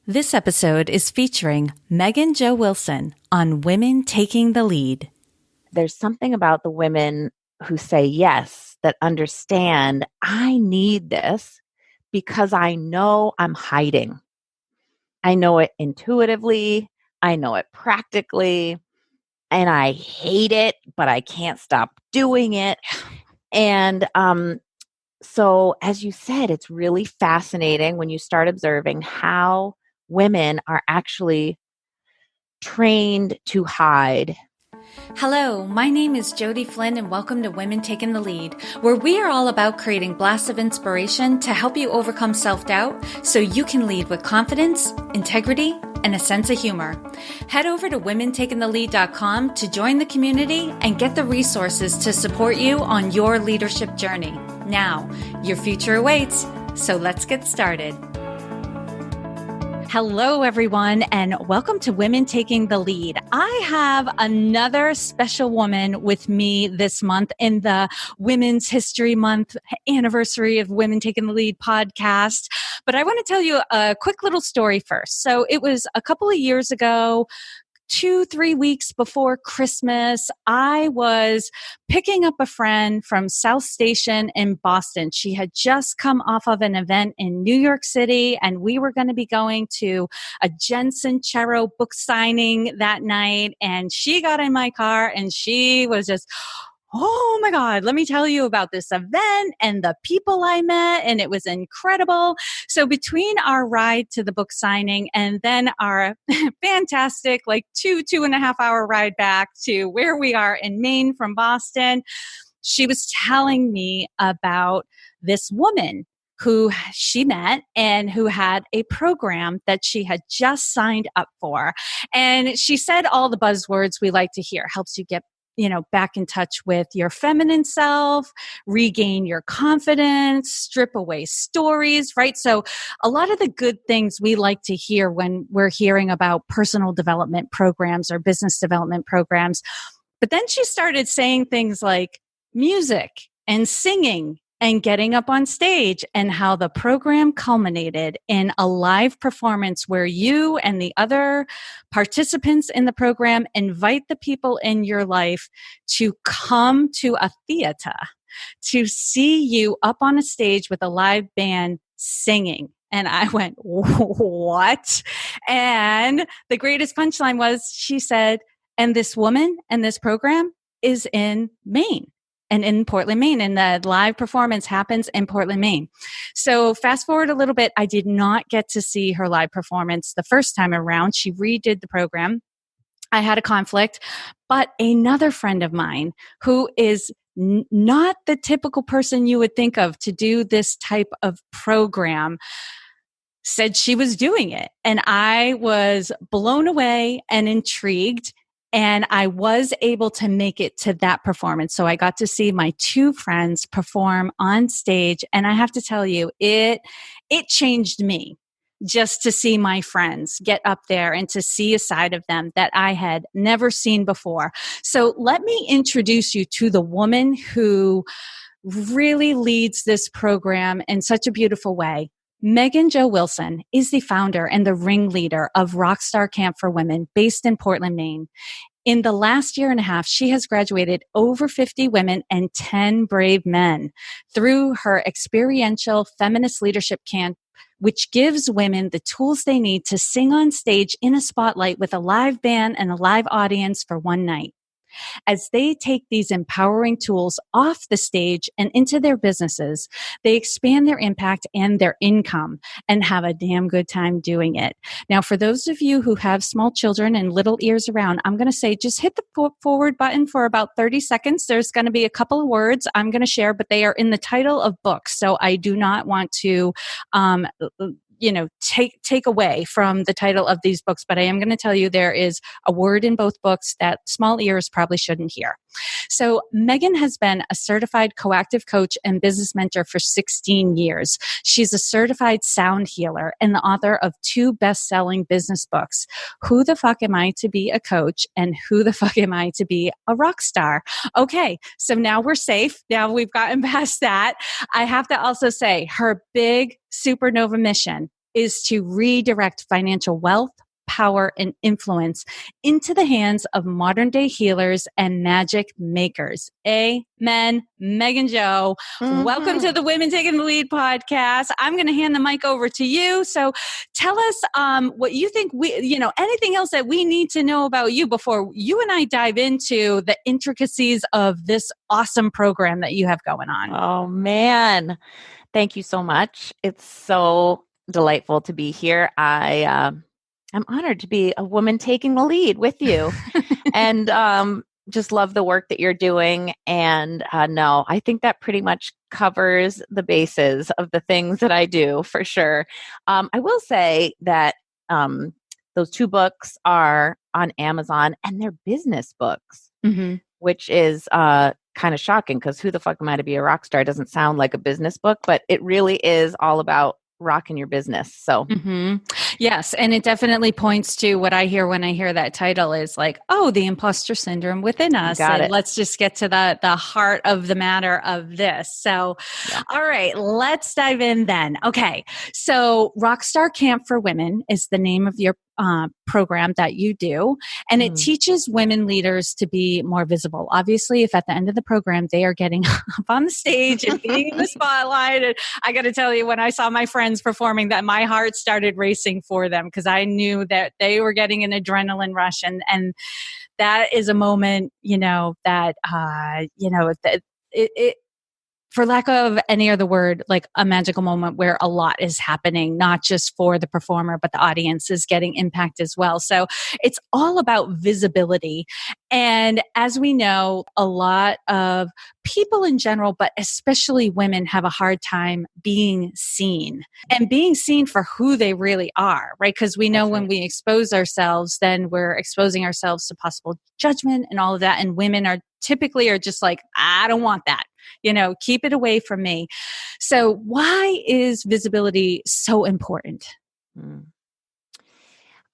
This episode is featuring Megan Jo Wilson on Women Taking the Lead. There's something about the women who say yes that understand I need this because I know I'm hiding. I know it intuitively. I know it practically. And I hate it, but I can't stop doing it. And so, as you said, it's really fascinating when you start observing how women are actually trained to hide. Hello, my name is Jody Flynn and welcome to Women Taking the Lead, where we are all about creating blasts of inspiration to help you overcome self-doubt so you can lead with confidence, integrity, and a sense of humor. Head over to womentakingthelead.com to join the community and get the resources to support you on your leadership journey. Now, your future awaits, so let's get started. Hello, everyone, and welcome to Women Taking the Lead. I have another special woman with me this month in the Women's History Month anniversary of Women Taking the Lead podcast. But I want to tell you a quick little story first. So it was a couple of years ago, 2-3 weeks before Christmas, I was picking up a friend from South Station in Boston. She had just come off of an event in New York City, and we were going to be going to a Jen Sincero book signing that night. And she got in my car and she was just, oh my God, let me tell you about this event and the people I met, and it was incredible. So between our ride to the book signing and then our fantastic, like 2.5 hour ride back to where we are in Maine from Boston, she was telling me about this woman who she met and who had a program that she had just signed up for. And she said all the buzzwords we like to hear: helps you get back in touch with your feminine self, regain your confidence, strip away stories, right? So a lot of the good things we like to hear when we're hearing about personal development programs or business development programs. But then she started saying things like music and singing and getting up on stage, and how the program culminated in a live performance where you and the other participants in the program invite the people in your life to come to a theater to see you up on a stage with a live band singing. And I went, what? And the greatest punchline was, she said, and this woman and this program is in Maine. And in Portland, Maine, and the live performance happens in Portland, Maine. So fast forward a little bit, I did not get to see her live performance the first time around. She redid the program. I had a conflict, but another friend of mine who is not the typical person you would think of to do this type of program said she was doing it. And I was blown away and intrigued. And I was able to make it to that performance. So I got to see my two friends perform on stage. And I have to tell you, it changed me just to see my friends get up there and to see a side of them that I had never seen before. So let me introduce you to the woman who really leads this program in such a beautiful way. Megan Jo Wilson is the founder and the ringleader of Rockstar Camp for Women based in Portland, Maine. In the last year and a half, she has graduated over 50 women and 10 brave men through her experiential Feminist Leadership Camp, which gives women the tools they need to sing on stage in a spotlight with a live band and a live audience for one night. As they take these empowering tools off the stage and into their businesses, they expand their impact and their income and have a damn good time doing it. Now, for those of you who have small children and little ears around, I'm going to say just hit the forward button for about 30 seconds. There's going to be a couple of words I'm going to share, but they are in the title of books. So I do not want to take away from the title of these books, but I am going to tell you there is a word in both books that small ears probably shouldn't hear. So Megan has been a certified coactive coach and business mentor for 16 years. She's a certified sound healer and the author of 2 best-selling business books, Who the Fuck Am I to Be a Coach and Who the Fuck Am I to Be a Rockstar? Okay, so now we're safe. Now we've gotten past that. I have to also say her big supernova mission is to redirect financial wealth, power, and influence into the hands of modern day healers and magic makers. Amen. Megan Joe, welcome to the Women Taking the Lead podcast. I'm going to hand the mic over to you. So tell us what you think anything else that we need to know about you before you and I dive into the intricacies of this awesome program that you have going on. Oh, man. Thank you so much. It's so delightful to be here. I'm honored to be a woman taking the lead with you and just love the work that you're doing. And no, I think that pretty much covers the bases of the things that I do for sure. I will say that those 2 books are on Amazon and they're business books, which is kind of shocking because who the fuck am I to be a rock star? Doesn't sound like a business book, but it really is all about rocking your business. So yes. And it definitely points to what I hear when I hear that title is like, oh, the imposter syndrome within us. And let's just get to the heart of the matter of this. So, all right, let's dive in then. Okay. So Rockstar Camp for Women is the name of your program that you do. And it teaches women leaders to be more visible. Obviously, if at the end of the program, they are getting up on the stage and being in the spotlight. And I got to tell you, when I saw my friends performing, that my heart started racing for them because I knew that they were getting an adrenaline rush. And that is a moment, that, it for lack of any other word, like a magical moment where a lot is happening, not just for the performer, but the audience is getting impact as well. So it's all about visibility. And as we know, a lot of people in general, but especially women, have a hard time being seen and being seen for who they really are, right? Because we know when we expose ourselves, then we're exposing ourselves to possible judgment and all of that. And women are typically just like, I don't want that. Keep it away from me. So why is visibility so important?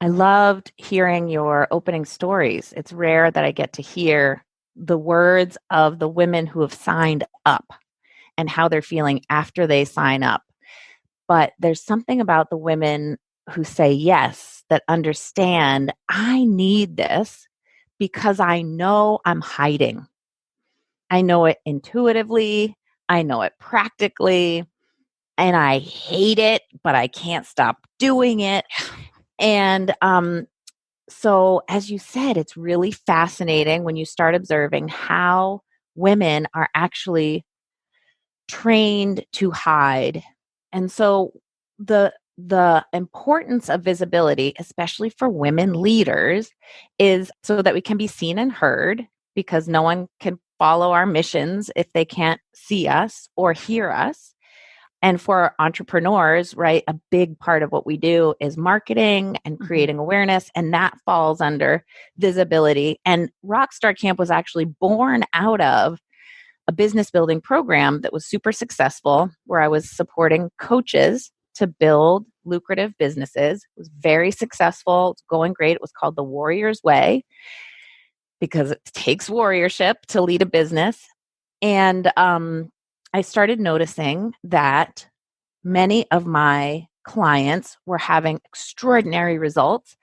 I loved hearing your opening stories. It's rare that I get to hear the words of the women who have signed up and how they're feeling after they sign up. But there's something about the women who say yes that understand, I need this because I know I'm hiding. I know it intuitively. I know it practically. And I hate it, but I can't stop doing it. And so, as you said, it's really fascinating when you start observing how women are actually trained to hide. And so, the importance of visibility, especially for women leaders, is so that we can be seen and heard, because no one can follow our missions if they can't see us or hear us. And for entrepreneurs, right, a big part of what we do is marketing and creating awareness, and that falls under visibility. And Rockstar Camp was actually born out of a business building program that was super successful, where I was supporting coaches to build lucrative businesses. It was very successful. It's going great. It was called The Warrior's Way because it takes warriorship to lead a business. And I started noticing that many of my clients were having extraordinary results.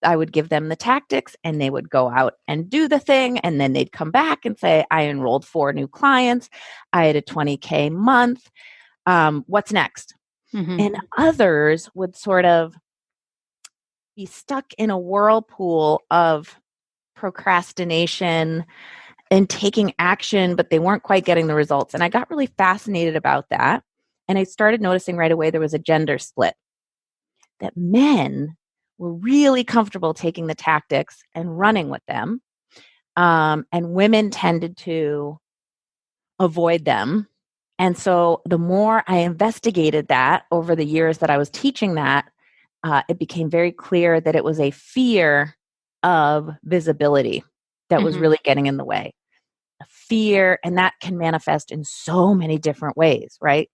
I would give them the tactics and they would go out and do the thing. And then they'd come back and say, I enrolled 4 new clients. I had a 20K month. What's next? And others would sort of be stuck in a whirlpool of procrastination and taking action, but they weren't quite getting the results. And I got really fascinated about that. And I started noticing right away there was a gender split, that men were really comfortable taking the tactics and running with them. And women tended to avoid them. And so the more I investigated that over the years that I was teaching that, it became very clear that it was a fear of visibility that was really getting in the way. A fear, and that can manifest in so many different ways, right?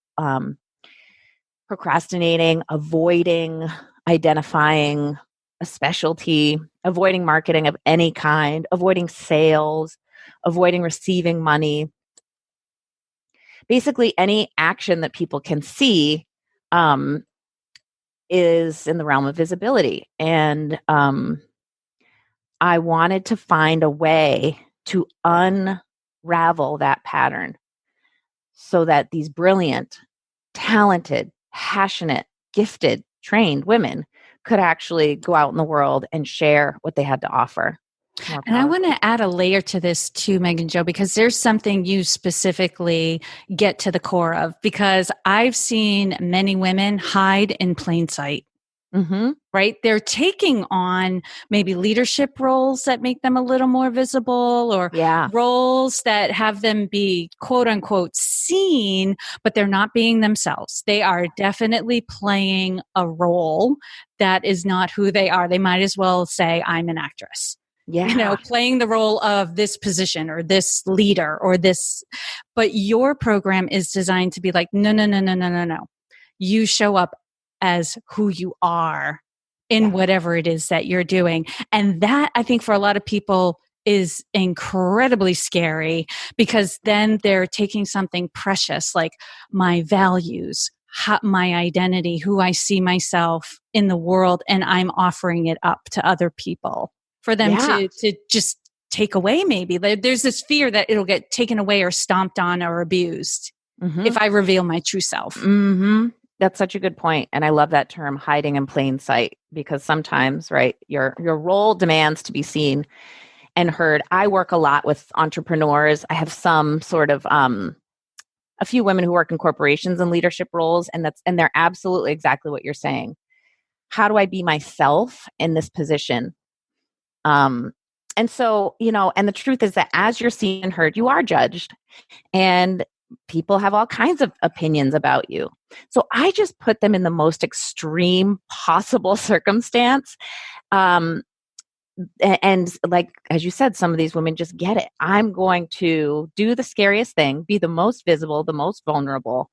Procrastinating, avoiding identifying a specialty, avoiding marketing of any kind, avoiding sales, avoiding receiving money. Basically, any action that people can see is in the realm of visibility. And I wanted to find a way to unravel that pattern so that these brilliant, talented, passionate, gifted, trained women could actually go out in the world and share what they had to offer. And I want to add a layer to this too, Megan Jo, because there's something you specifically get to the core of, because I've seen many women hide in plain sight. Mm-hmm. Right? They're taking on maybe leadership roles that make them a little more visible, or roles that have them be quote unquote seen, but they're not being themselves. They are definitely playing a role that is not who they are. They might as well say, I'm an actress. Yeah. Playing the role of this position or this leader or this. But your program is designed to be like, no, no, no, no, no, no, no. You show up as who you are in whatever it is that you're doing. And that, I think, for a lot of people is incredibly scary, because then they're taking something precious like my values, my identity, who I see myself in the world, and I'm offering it up to other people for them to just take away. Maybe there's this fear that it'll get taken away or stomped on or abused if I reveal my true self. Mm-hmm. That's such a good point. And I love that term, hiding in plain sight, because sometimes, right, your role demands to be seen and heard. I work a lot with entrepreneurs. I have some sort of a few women who work in corporations and leadership roles, and they're absolutely exactly what you're saying. How do I be myself in this position? And so, and the truth is that as you're seen and heard, you are judged, and people have all kinds of opinions about you. So I just put them in the most extreme possible circumstance. And like, as you said, some of these women just get it. I'm going to do the scariest thing, be the most visible, the most vulnerable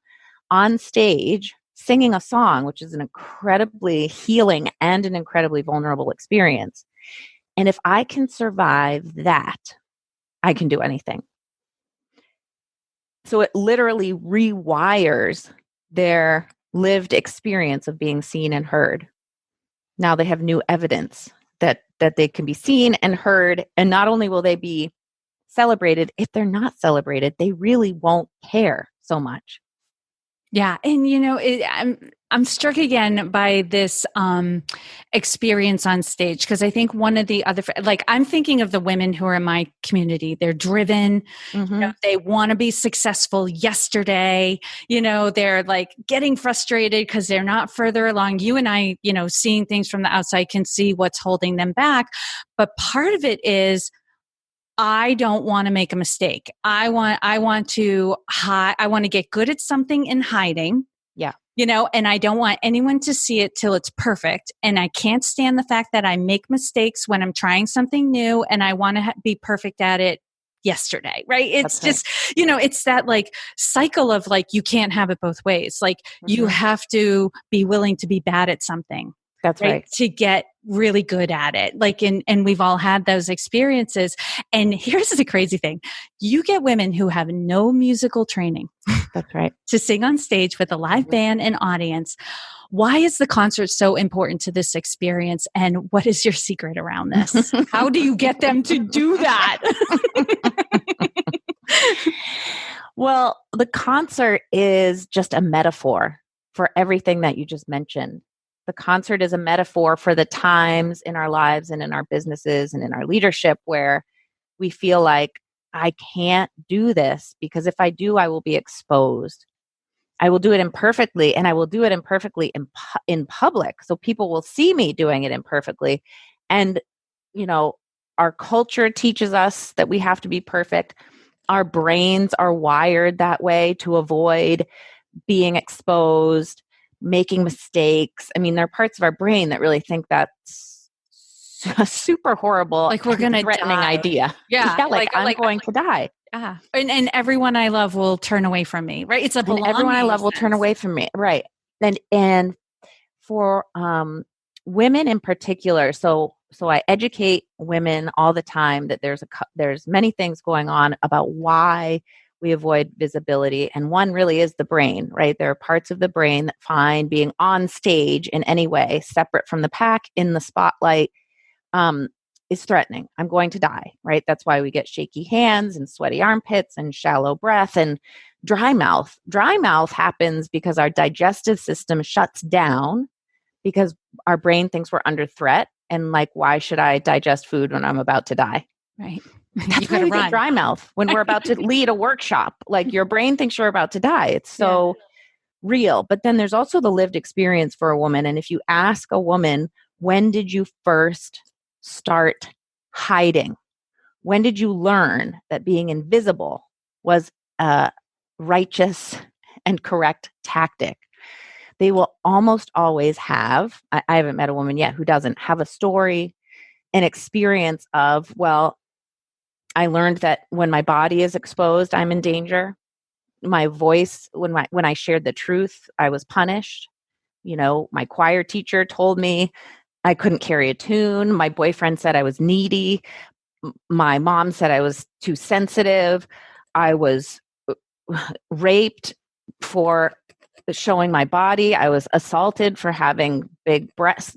on stage, singing a song, which is an incredibly healing and an incredibly vulnerable experience. And if I can survive that, I can do anything. So it literally rewires their lived experience of being seen and heard. Now they have new evidence that they can be seen and heard. And not only will they be celebrated, if they're not celebrated, they really won't care so much. Yeah. And, I'm struck again by this experience on stage, because I think one of the other, like, I'm thinking of the women who are in my community. They're driven. Mm-hmm. They want to be successful yesterday. They're like getting frustrated because they're not further along. You and I, seeing things from the outside, can see what's holding them back. But part of it is, I don't want to make a mistake. I want to get good at something in hiding. Yeah. And I don't want anyone to see it till it's perfect. And I can't stand the fact that I make mistakes when I'm trying something new, and I want to be perfect at it yesterday. Right. It's just, it's that like cycle of like, you can't have it both ways. Like you have to be willing to be bad at something. That's right. To get really good at it. Like, and we've all had those experiences. And here's the crazy thing. You get women who have no musical training. That's right. To sing on stage with a live band and audience. Why is the concert so important to this experience? And what is your secret around this? How do you get them to do that? Well, the concert is just a metaphor for everything that you just mentioned. The concert is a metaphor for the times in our lives and in our businesses and in our leadership where we feel like, I can't do this, because if I do, I will be exposed. I will do it imperfectly, and I will do it imperfectly in public. So people will see me doing it imperfectly. And, our culture teaches us that we have to be perfect. Our brains are wired that way to avoid being exposed, making mistakes. I mean, there are parts of our brain that really think that's a super horrible, like we're going to threatening die. idea. Yeah. Like I'm going to die. Yeah. And everyone I love will turn away from me, right? It's a belonging. And everyone I love will turn away from me. Right. And for women in particular, so I educate women all the time that there's many things going on about why we avoid visibility. And one really is the brain, right? There are parts of the brain that find being on stage in any way, separate from the pack, in the spotlight, is threatening. I'm going to die, right? That's why we get shaky hands and sweaty armpits and shallow breath and dry mouth. Dry mouth happens because our digestive system shuts down because our brain thinks we're under threat. And like, why should I digest food when I'm about to die? Right. That's why we get dry mouth when we're about to lead a workshop. Like, your brain thinks you're about to die. It's so real. But then there's also the lived experience for a woman. And if you ask a woman, when did you first start hiding? When did you learn that being invisible was a righteous and correct tactic? They will almost always have, I haven't met a woman yet who doesn't have a story, an experience of, well, I learned that when my body is exposed, I'm in danger. My voice, when I shared the truth, I was punished. My choir teacher told me I couldn't carry a tune. My boyfriend said I was needy. My mom said I was too sensitive. I was raped for showing my body. I was assaulted for having big breasts.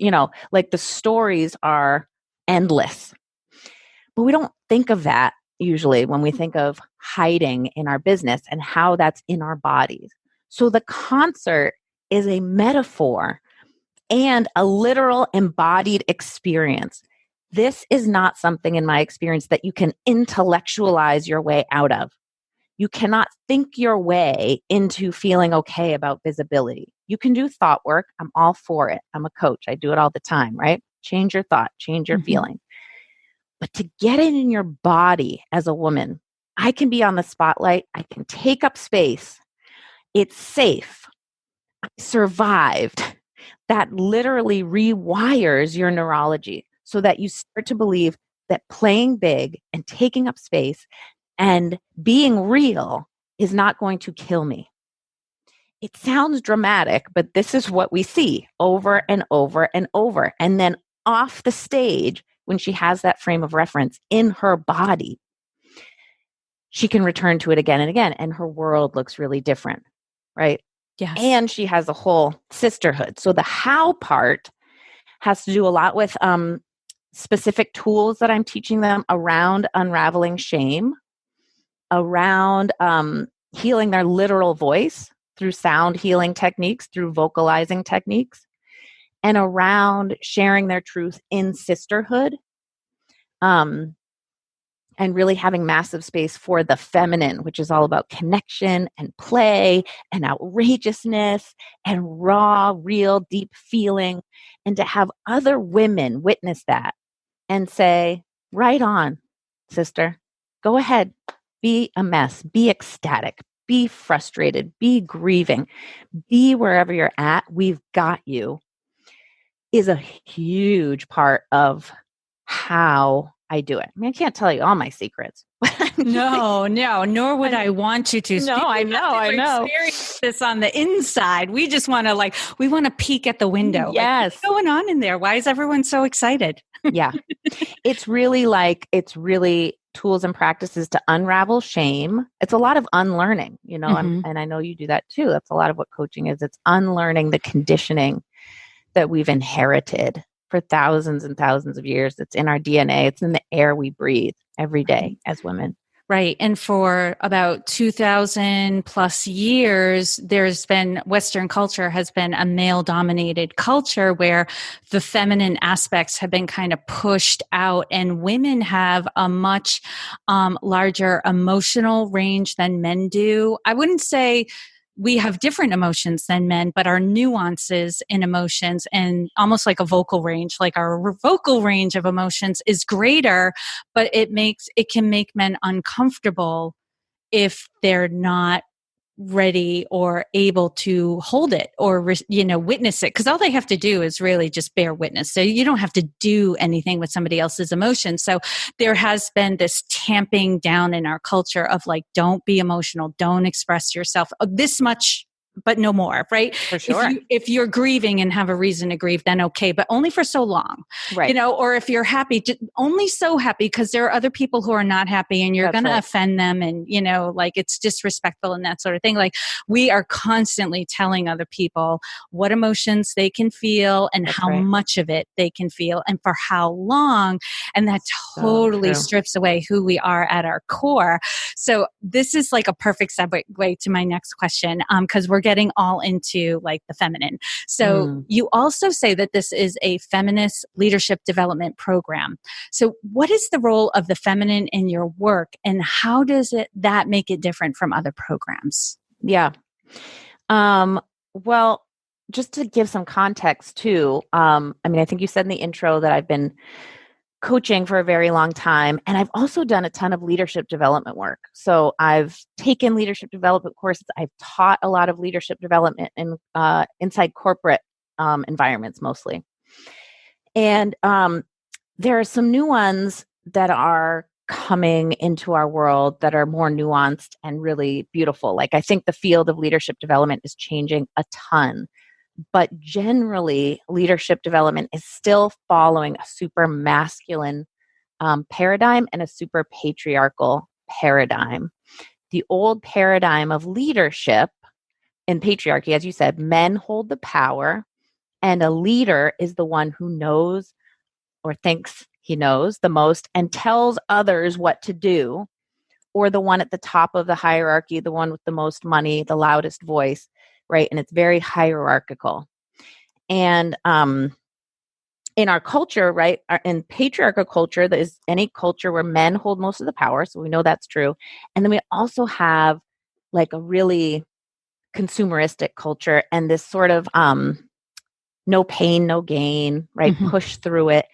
Like, the stories are endless. But we don't think of that usually when we think of hiding in our business and how that's in our bodies. So the concert is a metaphor and a literal embodied experience. This is not something, in my experience, that you can intellectualize your way out of. You cannot think your way into feeling okay about visibility. You can do thought work. I'm all for it. I'm a coach. I do it all the time, right? Change your thought, change your feeling. But to get it in your body as a woman, I can be on the spotlight. I can take up space. It's safe. I survived. That literally rewires your neurology so that you start to believe that playing big and taking up space and being real is not going to kill me. It sounds dramatic, but this is what we see over and over and over. And then off the stage, when she has that frame of reference in her body, she can return to it again and again, and her world looks really different, right? Yes. And she has a whole sisterhood. So the how part has to do a lot with specific tools that I'm teaching them around unraveling shame, around healing their literal voice through sound healing techniques, through vocalizing techniques, and around sharing their truth in sisterhood, and really having massive space for the feminine, which is all about connection and play and outrageousness and raw, real, deep feeling, and to have other women witness that and say, right on, sister, go ahead, be a mess, be ecstatic, be frustrated, be grieving, be wherever you're at, we've got you, is a huge part of how I do it. I mean, I can't tell you all my secrets. No, nor would I want you to. No, I know. Experience this on the inside. We just want to we want to peek at the window. Yes. What's going on in there? Why is everyone so excited? Yeah. It's really tools and practices to unravel shame. It's a lot of unlearning, and I know you do that too. That's a lot of what coaching is. It's unlearning the conditioning that we've inherited for thousands and thousands of years. It's in our DNA. It's in the air we breathe every day as women. Right. And for about 2000 plus years, Western culture has been a male dominated culture where the feminine aspects have been kind of pushed out, and women have a much larger emotional range than men do. I wouldn't say we have different emotions than men, but our nuances in emotions and almost like a vocal range, like our vocal range of emotions is greater, but it can make men uncomfortable if they're not ready or able to hold it or, witness it. Because all they have to do is really just bear witness. So you don't have to do anything with somebody else's emotions. So there has been this tamping down in our culture of don't be emotional, don't express yourself. This much but no more, right? For sure. If you're grieving and have a reason to grieve, then okay, but only for so long, Right. or if you're happy, only so happy, because there are other people who are not happy and you're going to offend them, and, like it's disrespectful and that sort of thing. Like, we are constantly telling other people what emotions they can feel and how much of it they can feel and for how long. And that totally strips away who we are at our core. So this is like a perfect segue to my next question, because we're getting all into like the feminine. So you also say that this is a feminist leadership development program. So what is the role of the feminine in your work, and how does that make it different from other programs? Yeah. Well, just to give some context too, I think you said in the intro that I've been coaching for a very long time, and I've also done a ton of leadership development work. So I've taken leadership development courses. I've taught a lot of leadership development in inside corporate environments mostly. And there are some new ones that are coming into our world that are more nuanced and really beautiful. Like, I think the field of leadership development is changing a ton. But generally, leadership development is still following a super masculine paradigm and a super patriarchal paradigm. The old paradigm of leadership in patriarchy, as you said, men hold the power, and a leader is the one who knows or thinks he knows the most and tells others what to do, or the one at the top of the hierarchy, the one with the most money, the loudest voice, right? And it's very hierarchical. And in our culture, right, in patriarchal culture, there is any culture where men hold most of the power. So we know that's true. And then we also have like a really consumeristic culture and this sort of no pain, no gain, right? Push through it,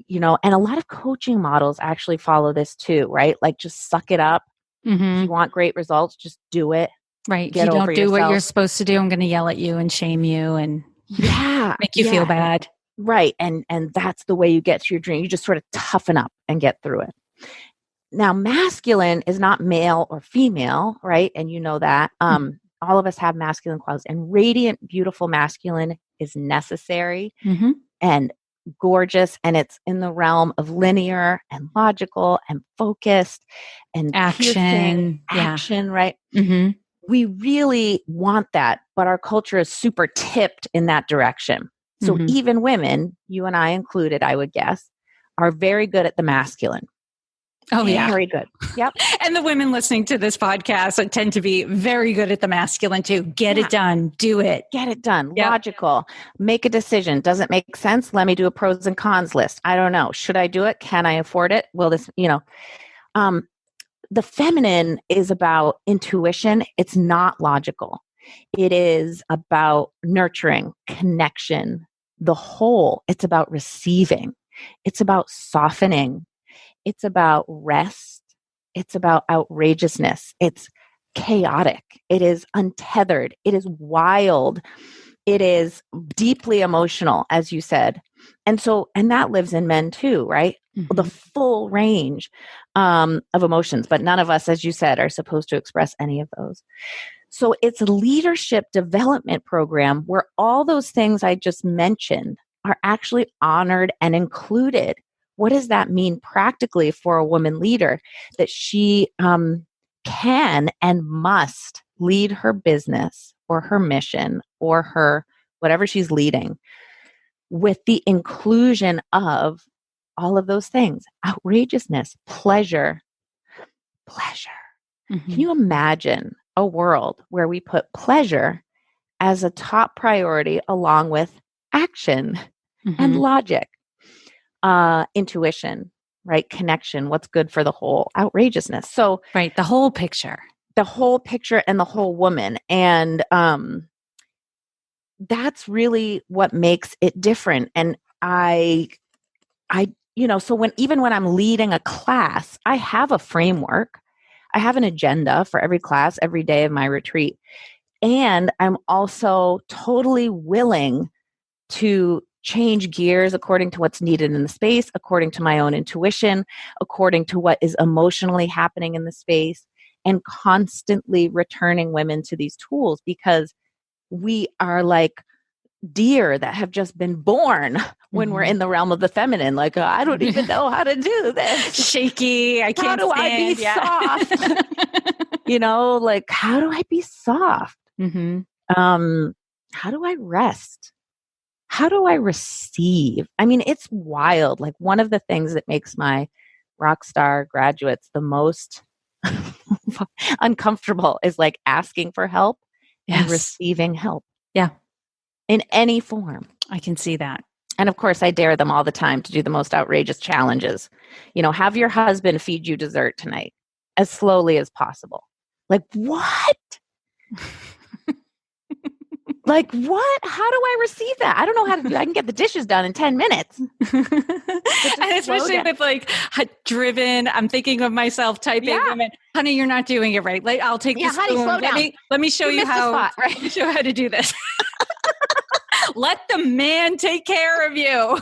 and a lot of coaching models actually follow this too, right? Like, just suck it up. If you want great results, just do it. Right. If you don't do what you're supposed to do, I'm going to yell at you and shame you and make you feel bad. Right. And that's the way you get to your dream. You just sort of toughen up and get through it. Now, masculine is not male or female, right? And you know that. All of us have masculine qualities, and radiant, beautiful masculine is necessary and gorgeous. And it's in the realm of linear and logical and focused and action, right? We really want that, but our culture is super tipped in that direction. So even women, you and I included, I would guess, are very good at the masculine. Oh, yeah. Very good. Yep. And the women listening to this podcast tend to be very good at the masculine too. Get it done. Do it. Get it done. Yep. Logical. Make a decision. Does it make sense? Let me do a pros and cons list. I don't know. Should I do it? Can I afford it? Will this, the feminine is about intuition. It's not logical. It is about nurturing, connection, the whole. It's about receiving. It's about softening. It's about rest. It's about outrageousness. It's chaotic. It is untethered. It is wild. It is deeply emotional, as you said. And that lives in men too, right? The full range of emotions. But none of us, as you said, are supposed to express any of those. So it's a leadership development program where all those things I just mentioned are actually honored and included. What does that mean practically for a woman leader? That she can and must lead her business or her mission or her whatever she's leading with the inclusion of all of those things: outrageousness, pleasure. Can you imagine a world where we put pleasure as a top priority along with action and logic? Intuition, right? Connection, what's good for the whole, outrageousness. So, right, the whole picture and the whole woman. And that's really what makes it different. And so when I'm leading a class, I have a framework. I have an agenda for every class, every day of my retreat. And I'm also totally willing to change gears according to what's needed in the space, according to my own intuition, according to what is emotionally happening in the space, and constantly returning women to these tools, because we are like deer that have just been born when we're in the realm of the feminine. Like, I don't even know how to do this. Shaky. I can't How do stand. I be soft? Like, how do I be soft? How do I rest? How do I receive? I mean, it's wild. Like, one of the things that makes my Rockstar graduates the most uncomfortable is like asking for help and receiving help. Yeah. In any form. I can see that. And of course, I dare them all the time to do the most outrageous challenges. Have your husband feed you dessert tonight as slowly as possible. Like, what? Like, what? How do I receive that? I don't know how to do it. I can get the dishes done in 10 minutes. And especially with like driven, I'm thinking of myself typing, honey, you're not doing it right. Like, I'll take this. Honey, slow down. Let me show you how. Spot, right? Let me show you how to do this. Let the man take care of you.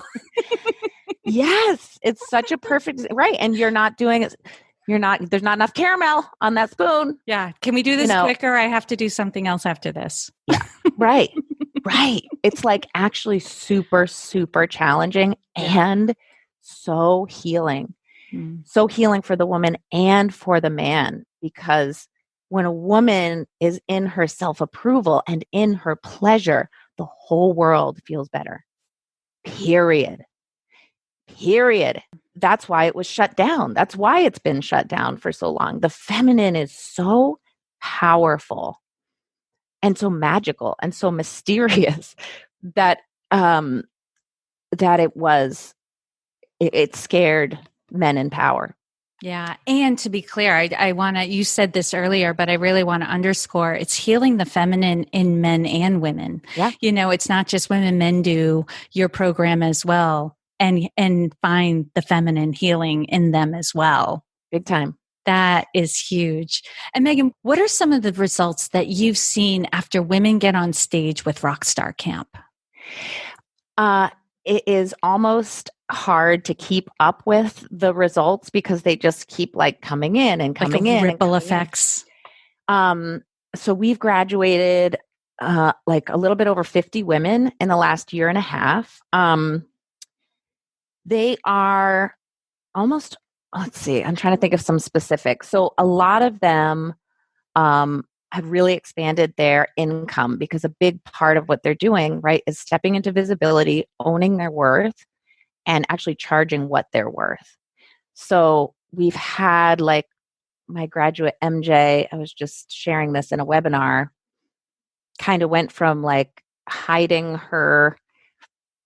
Yes, it's such a perfect right. And you're not doing it. There's not enough caramel on that spoon. Yeah. Can we do this quicker? I have to do something else after this. Yeah. Right. Right. It's like actually super, super challenging and so healing. So healing for the woman and for the man, because when a woman is in her self-approval and in her pleasure, the whole world feels better. Period. That's why it was shut down. That's why it's been shut down for so long. The feminine is so powerful and so magical and so mysterious that it scared men in power. Yeah. And to be clear, I want to, you said this earlier, but I really want to underscore it's healing the feminine in men and women. Yeah. It's not just women, men do your program as well and find the feminine healing in them as well. Big time. That is huge. And Megan, what are some of the results that you've seen after women get on stage with Rockstar Camp? It is almost hard to keep up with the results because they just keep like coming in and coming in. Ripple effects. So we've graduated like a little bit over 50 women in the last year and a half. They are almost, let's see, I'm trying to think of some specifics. So a lot of them have really expanded their income because a big part of what they're doing, right, is stepping into visibility, owning their worth, and actually charging what they're worth. So we've had like my graduate MJ, I was just sharing this in a webinar, kind of went from like hiding her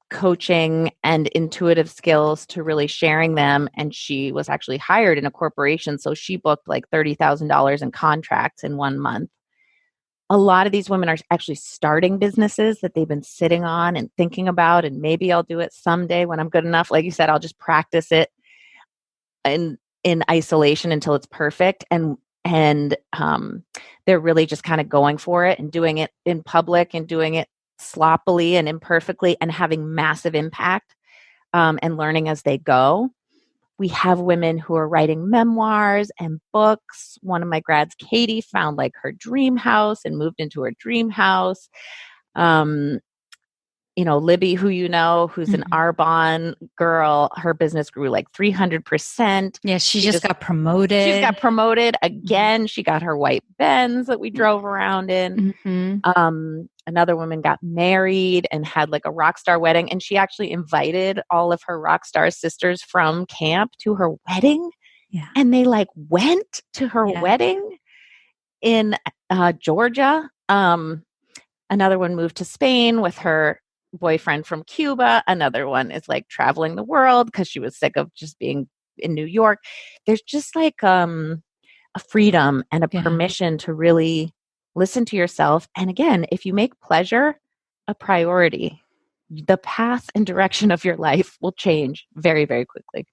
coaching and intuitive skills to really sharing them. And she was actually hired in a corporation. So she booked like $30,000 in contracts in 1 month. A lot of these women are actually starting businesses that they've been sitting on and thinking about, and maybe I'll do it someday when I'm good enough. Like you said, I'll just practice it in isolation until it's perfect. And they're really just kind of going for it and doing it in public and doing it sloppily and imperfectly and having massive impact and learning as they go. We have women who are writing memoirs and books. One of my grads, Katie, found like her dream house and moved into her dream house. Libby, who's an Arbonne girl, her business grew like 300%. Yeah, she just got promoted. She's got promoted again. She got her white Benz that we drove around in. Another woman got married and had like a rock star wedding. And she actually invited all of her rock star sisters from camp to her wedding. Yeah. And they like went to her wedding in Georgia. Another one moved to Spain with her boyfriend from Cuba. Another one is like traveling the world because she was sick of just being in New York. There's just like a freedom and a permission to really listen to yourself. And again, if you make pleasure a priority, the path and direction of your life will change very, very quickly.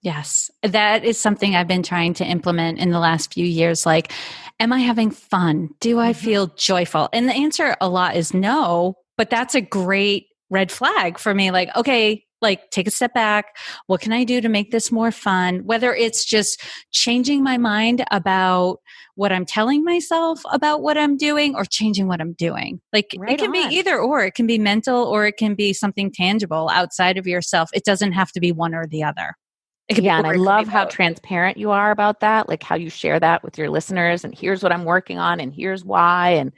Yes, that is something I've been trying to implement in the last few years. Like, am I having fun? Do I feel joyful? And the answer a lot is no, but that's a great red flag for me. Like, okay, Like, take a step back. What can I do to make this more fun? Whether it's just changing my mind about what I'm telling myself about what I'm doing or changing what I'm doing. Like, Right it can be on. either or. It can be mental or it can be something tangible outside of yourself. It doesn't have to be one or the other. It could be, Yeah, and I or it could be love how both. transparent you are about that, like how you share that with your listeners and here's what I'm working on and here's why and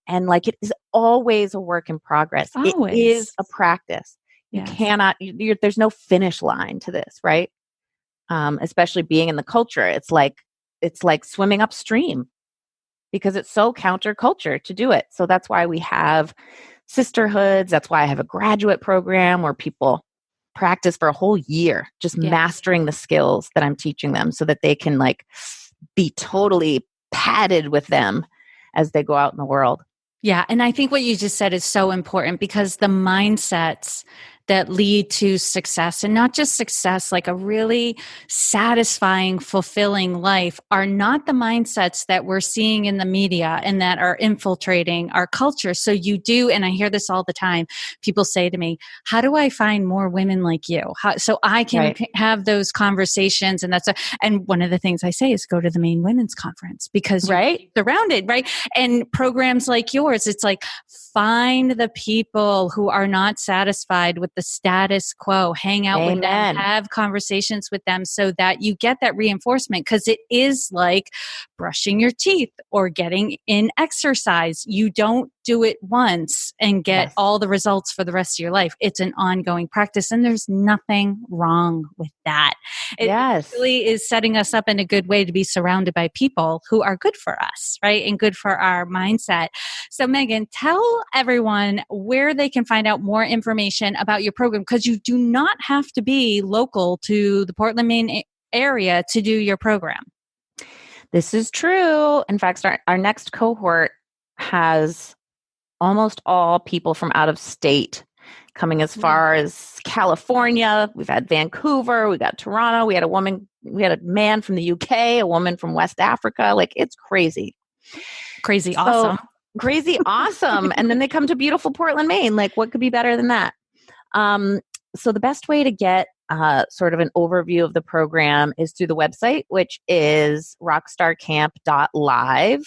and like it is always a work in progress. It is Always. a practice. You Yes. cannot there's no finish line to this, right? Especially being in the culture. It's like swimming upstream because it's so counterculture to do it. So that's why we have sisterhoods. That's why I have a graduate program where people practice for a whole year, just Yeah. mastering the skills that I'm teaching them so that they can like be totally padded with them as they go out in the world. Yeah. And I think what you just said is so important because the mindsets that lead to success, and not just success, like a really satisfying, fulfilling life, are not the mindsets that we're seeing in the media and that are infiltrating our culture. So you do, and I hear this all the time, people say to me, how do I find more women like you? So I can Right. have those conversations. And one of the things I say is go to the Maine Women's Conference because you're Right. surrounded, right? And programs like yours, it's like, find the people who are not satisfied with the status quo, hang out with them, Amen. have conversations with them so that you get that reinforcement. Because it is like brushing your teeth or getting in exercise. You don't do it once and get Yes. all the results for the rest of your life. It's an ongoing practice, and there's nothing wrong with that. It Yes. really is setting us up in a good way to be surrounded by people who are good for us, right? And good for our mindset. So Megan, tell everyone where they can find out more information about your program, because you do not have to be local to the Portland, Maine area to do your program. This is true. In fact, our next cohort has almost all people from out of state coming as far as California. We've had Vancouver, we got Toronto, we had a man from the UK, a woman from West Africa. Like, it's crazy. Crazy So, awesome. crazy awesome. And then they come to beautiful Portland, Maine. Like, what could be better than that? So the best way to get sort of an overview of the program is through the website, which is rockstarcamp.live,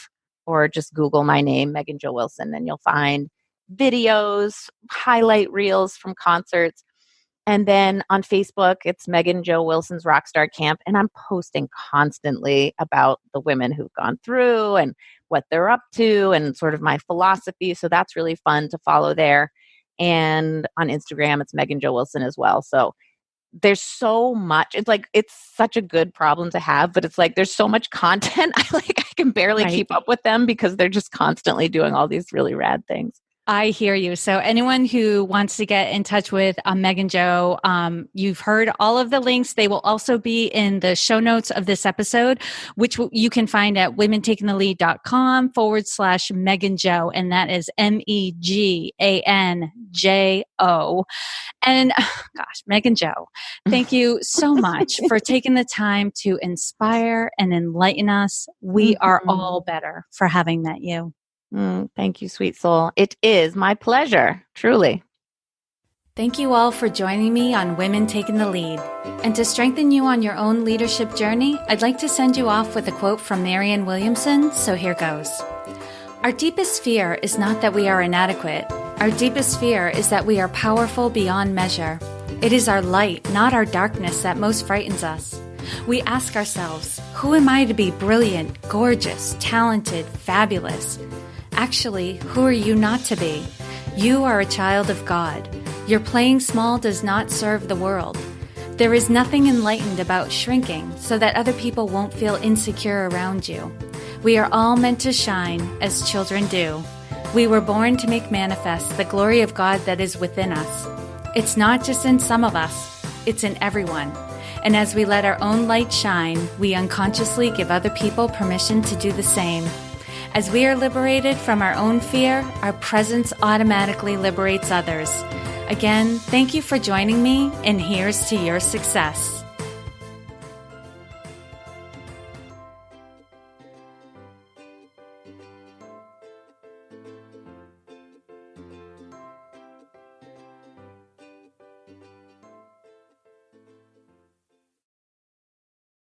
or just Google my name, Megan Jo Wilson, and you'll find videos, highlight reels from concerts. And then on Facebook, it's Megan Jo Wilson's Rockstar Camp. And I'm posting constantly about the women who've gone through and what they're up to and sort of my philosophy. So that's really fun to follow there. And on Instagram, it's Megan Jo Wilson as well. So there's so much. It's like, it's such a good problem to have, but it's like, there's so much content. I can barely keep up with them because they're just constantly doing all these really rad things. I hear you. So anyone who wants to get in touch with Megan Jo, you've heard all of the links. They will also be in the show notes of this episode, which you can find at womentakingthelead.com/Megan Jo. And that is MEGANJO. And gosh, Megan Jo, thank you so much for taking the time to inspire and enlighten us. We are all better for having met you. Thank you, sweet soul. It is my pleasure, truly. Thank you all for joining me on Women Taking the Lead. And to strengthen you on your own leadership journey, I'd like to send you off with a quote from Marianne Williamson, so here goes. Our deepest fear is not that we are inadequate. Our deepest fear is that we are powerful beyond measure. It is our light, not our darkness, that most frightens us. We ask ourselves, who am I to be brilliant, gorgeous, talented, fabulous? Actually, who are you not to be? You are a child of God. Your playing small does not serve the world. There is nothing enlightened about shrinking so that other people won't feel insecure around you. We are all meant to shine as children do. We were born to make manifest the glory of God that is within us. It's not just in some of us, it's in everyone. And as we let our own light shine, we unconsciously give other people permission to do the same. As we are liberated from our own fear, our presence automatically liberates others. Again, thank you for joining me, and here's to your success.